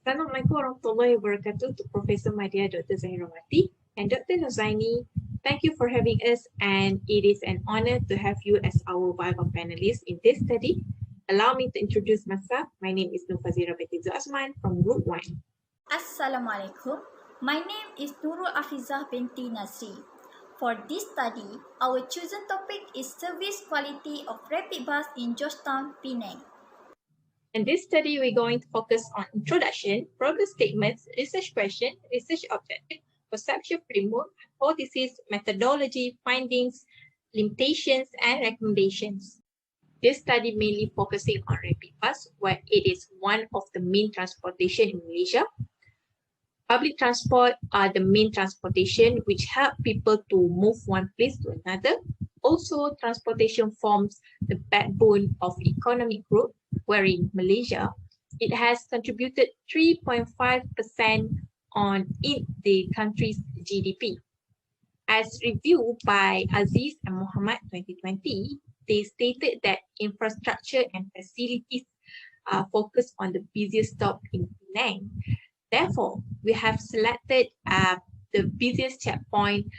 Assalamualaikum warahmatullahi wabarakatuh to Professor Madya, Dr. Zaherawati, and Dr. Zaini. Thank you for having us, and it is an honor to have you as our Viva panelist in this study. Allow me to introduce myself. My name is NurFazeera binti Zul'Azman from Group 1. Assalamualaikum. My name is Nurul Afizah binti Nadzri. For this study, our chosen topic is service quality of rapid bus in Georgetown, Penang. In this study, we're going to focus on introduction, progress statements, research question, research objective, perception framework, hypothesis, methodology, findings, limitations, and recommendations. This study mainly focusing on rapid bus, where it is one of the main transportation in Malaysia. Public transport are the main transportation which help people to move one place to another. Also, transportation forms the backbone of economic growth, where in Malaysia, it has contributed 3.5% on the country's GDP. As reviewed by Aziz and Muhammad 2020, they stated that infrastructure and facilities are focused on the busiest stop in Penang. Therefore, we have selected the busiest checkpoint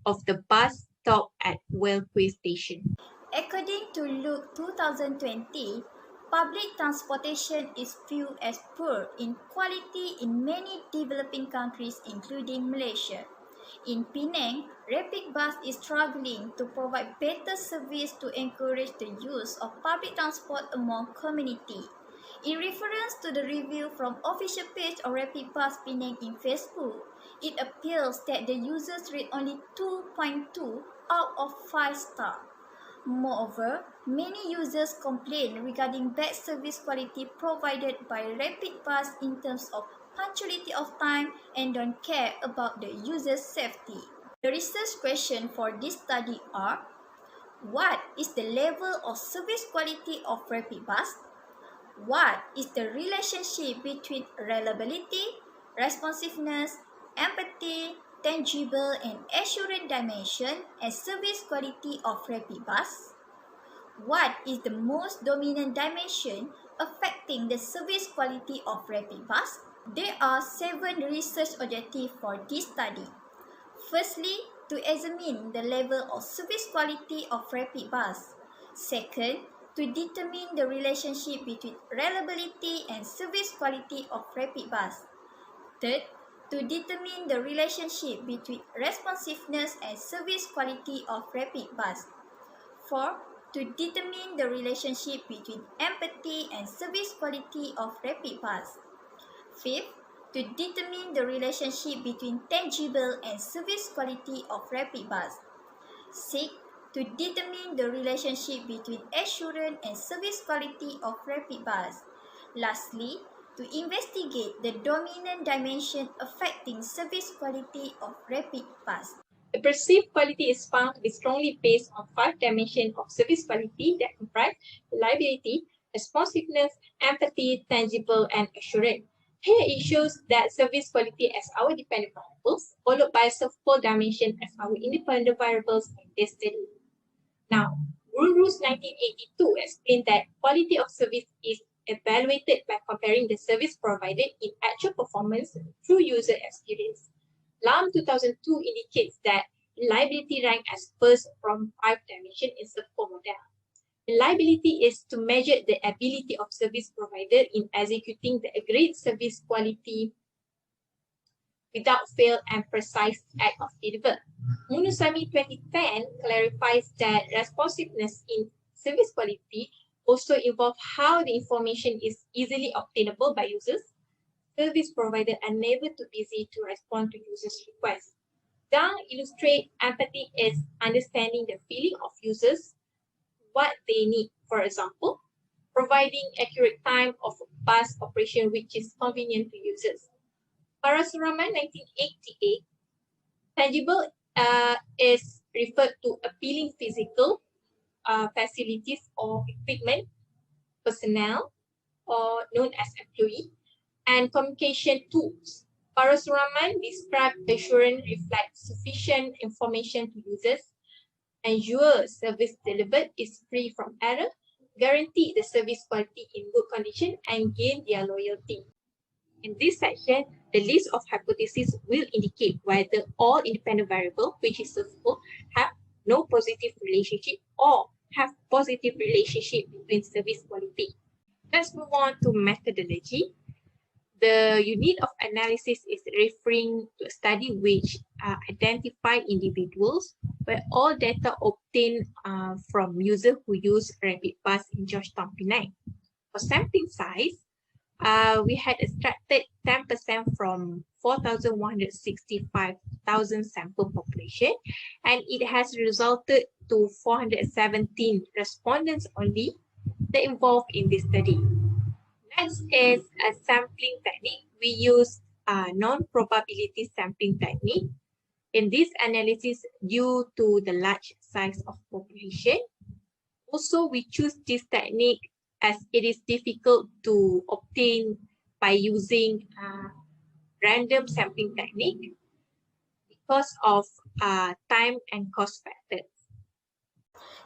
of the bus stop at Wellquay Station. According to Look 2020, public transportation is viewed as poor in quality in many developing countries including Malaysia. In Penang, rapid bus is struggling to provide better service to encourage the use of public transport among community. In reference to the review from official page of Rapid Bus Penang in Facebook, it appears that the users rate only 2.2 out of 5 stars. Moreover, many users complain regarding bad service quality provided by Rapid Bus in terms of punctuality of time and don't care about the user's safety. The research question for this study are: what is the level of service quality of Rapid Bus? What is the relationship between reliability, responsiveness, empathy, tangible and assurance dimension and service quality of Rapid Bus? What is the most dominant dimension affecting the service quality of Rapid Bus? There are 7 research objectives for this study. Firstly, to examine the level of service quality of Rapid Bus. Second, to determine the relationship between reliability and service quality of Rapid Bus. Third, to determine the relationship between responsiveness and service quality of Rapid Bus. Fourth, to determine the relationship between empathy and service quality of Rapid Bus. Fifth, to determine the relationship between tangible and service quality of Rapid Bus. Sixth, to determine the relationship between assurance and service quality of Rapid Bus. Lastly, to investigate the dominant dimension affecting service quality of Rapid Bus. The perceived quality is found to be strongly based on 5 dimensions of service quality that comprise reliability, responsiveness, empathy, tangible, and assurance. Here it shows that service quality as our dependent variables, followed by four dimension as our independent variables in this study. Now, Rules 1982 explained that quality of service is evaluated by comparing the service provided in actual performance through user experience. LAM 2002 indicates that reliability ranks as first from 5 dimensions in support model. Reliability is to measure the ability of service provider in executing the agreed service quality without fail and precise act of deliver. Munusami 2010 clarifies that responsiveness in service quality also involves how the information is easily obtainable by users. Service provider are never too busy to respond to users' requests. Dang illustrate empathy is understanding the feeling of users, what they need. For example, providing accurate time of bus operation which is convenient to users. Parasuraman 1988, tangible is referred to appealing physical facilities or equipment, personnel, or known as employee, and communication tools. Parasuraman described assurance reflects sufficient information to users, ensure service delivered is free from error, guarantee the service quality in good condition, and gain their loyalty. In this section, the list of hypotheses will indicate whether all independent variables, which is serviceable, have no positive relationship or have positive relationship between service quality. Let's move on to methodology. The unit of analysis is referring to a study which identified individuals where all data obtained from users who use rapid bus in Georgetown, Penang. For sampling size, we had extracted 10% from 4,165,000 sample population, and it has resulted to 417 respondents only that involved in this study. Next is a sampling technique. We use a non-probability sampling technique. In this analysis, due to the large size of population, also we choose this technique as it is difficult to obtain by using random sampling technique because of time and cost factors.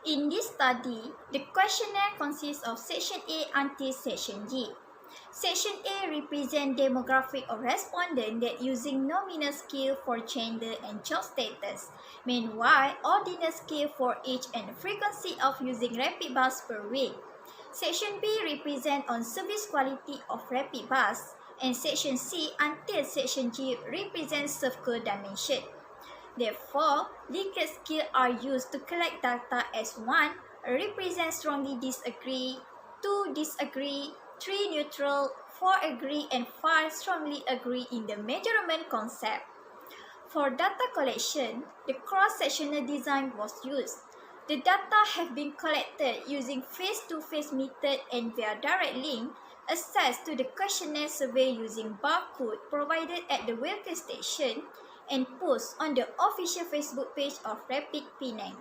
In this study, the questionnaire consists of Section A until Section G. Section A represents demographic of respondents that using nominal scale for gender and job status. Meanwhile, ordinal scale for age and frequency of using rapid bus per week. Section B represents on service quality of rapid bus, and Section C until Section G represents circle dimension. Therefore, Likert scales are used to collect data as 1. Represent strongly disagree, 2. Disagree, 3. Neutral, 4. Agree, and 5. Strongly agree in the measurement concept. For data collection, the cross-sectional design was used. The data have been collected using face-to-face method and via direct link, access to the questionnaire survey using barcode provided at the welfare station, and post on the official Facebook page of Rapid Penang.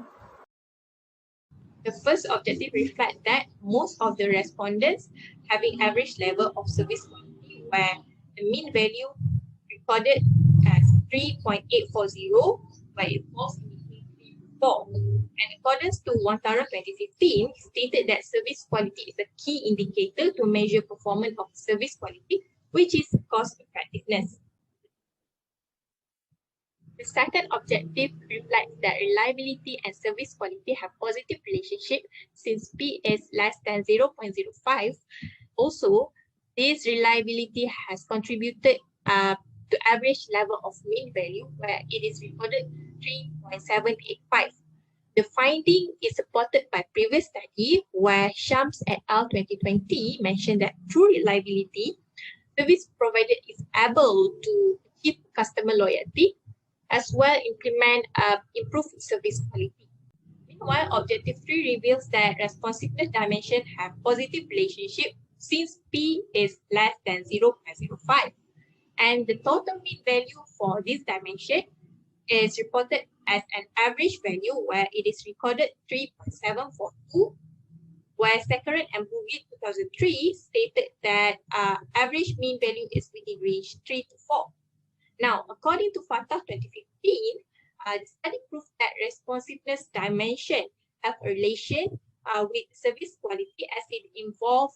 The first objective reflects that most of the respondents having average level of service quality where the mean value recorded as 3.840 where it falls in between 3 to 4. And according to 2015 stated that service quality is a key indicator to measure performance of service quality, which is cost effectiveness. The second objective reflects that reliability and service quality have positive relationship since P is less than 0.05. Also, this reliability has contributed to average level of mean value where it is recorded 3.785. The finding is supported by previous study where Shams et al. 2020 mentioned that through reliability, service provider is able to achieve customer loyalty as well implement improved service quality. Meanwhile, Objective 3 reveals that responsiveness dimension have positive relationship since P is less than 0.05. And the total mean value for this dimension is reported as an average value where it is recorded 3.742, where Zakaria and Bugit 2003 stated that average mean value is within range 3 to 4. Now, according to FATA 2015, the study proved that responsiveness dimension have a relation with service quality as it involves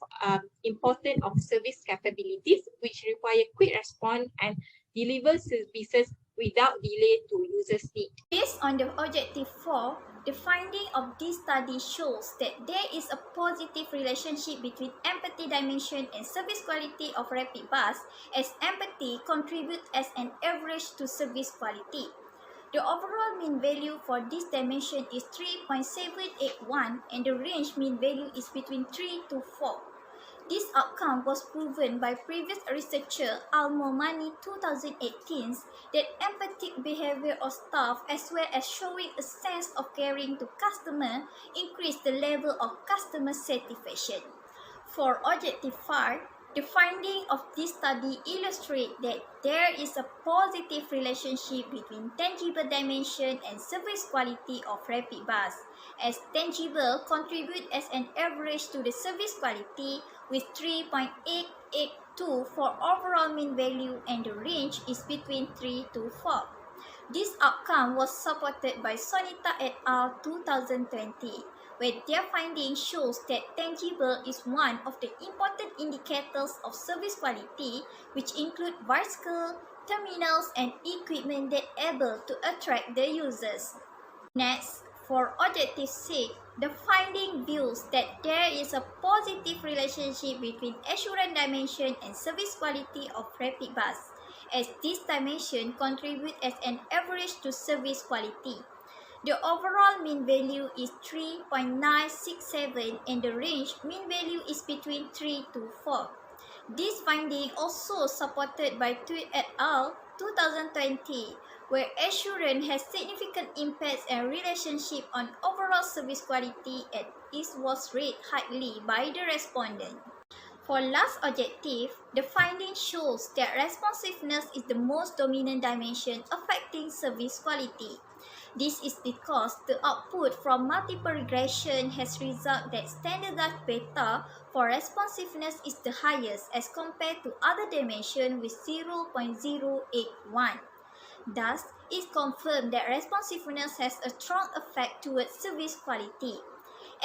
importance of service capabilities which require quick response and deliver services without delay to users' need. Based on the Objective 4, the finding of this study shows that there is a positive relationship between empathy dimension and service quality of rapid bus, as empathy contributes as an average to service quality. The overall mean value for this dimension is 3.781 and the range mean value is between 3 to 4. This outcome was proven by previous researcher Al-Momani 2018 that empathic behavior of staff as well as showing a sense of caring to customer increase the level of customer satisfaction. For Objective 5, the finding of this study illustrate that there is a positive relationship between tangible dimension and service quality of rapid bus, as tangible contribute as an average to the service quality with 3.882 for overall mean value and the range is between 3 to 4. This outcome was supported by Sonita et al. 2020, where their finding shows that tangible is one of the important indicators of service quality, which include vehicle, terminals, and equipment that are able to attract the users. Next, for objective sake, the finding views that there is a positive relationship between assurance dimension and service quality of rapid bus, as this dimension contribute as an average to service quality. The overall mean value is 3.967 and the range mean value is between 3 to 4. This finding also supported by Tweed et al. 2020, where assurance has significant impacts and relationship on overall service quality, and it was rated highly by the respondent. For last objective, the finding shows that responsiveness is the most dominant dimension affecting service quality. This is because the output from multiple regression has resulted that standardized beta for responsiveness is the highest as compared to other dimensions with 0.081. Thus, it confirmed that responsiveness has a strong effect towards service quality.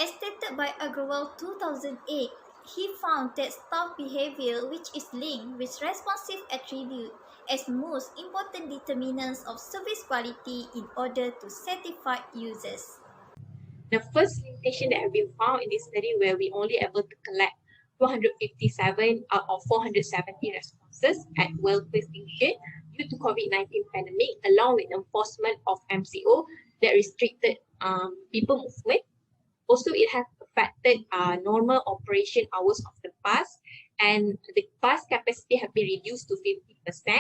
As stated by Agrawal 2008, he found that staff behavior, which is linked with responsive attribute, as most important determinants of service quality in order to satisfy users. The first limitation that we found in this study, where we only able to collect 257 out of 470 responses at welfare station due to COVID-19 pandemic, along with enforcement of MCO that restricted people movement. Also, it has affected normal operation hours of the bus, and the bus capacity have been reduced to 50%.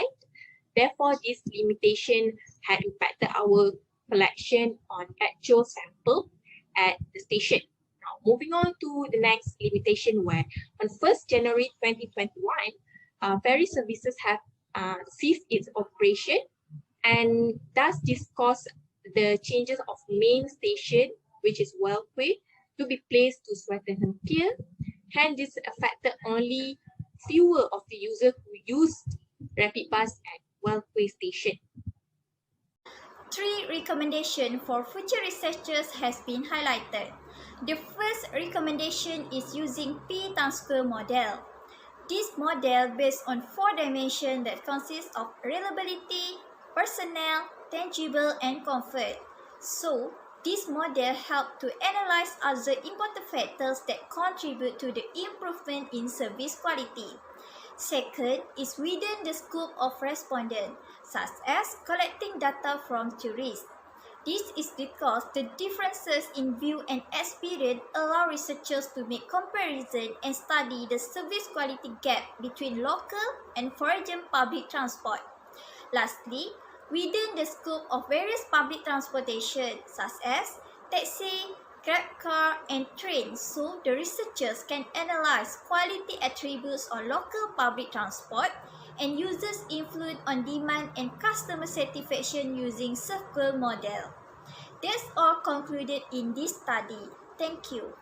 Therefore, this limitation had impacted our collection on actual sample at the station. Now, moving on to the next limitation, where on 1st January 2021, ferry services have ceased its operation, and thus this caused the changes of main station, which is Welfare, to be placed to Swettenham Pier. Hence, this affected only fewer of the users who used rapid bus at Welfare station. 3 recommendations for future researchers has been highlighted. The first recommendation is using P-Tansquare model. This model based on 4 dimensions that consist of reliability, personnel, tangible, and comfort. So, this model helps to analyze other important factors that contribute to the improvement in service quality. Second is within the scope of respondent, such as collecting data from tourists. This is because the differences in view and experience allow researchers to make comparison and study the service quality gap between local and foreign public transport. Lastly, within the scope of various public transportation, such as taxi, grab car, and train, so the researchers can analyze quality attributes on local public transport and users' influence on demand and customer satisfaction using circle model. That's all concluded in this study. Thank you.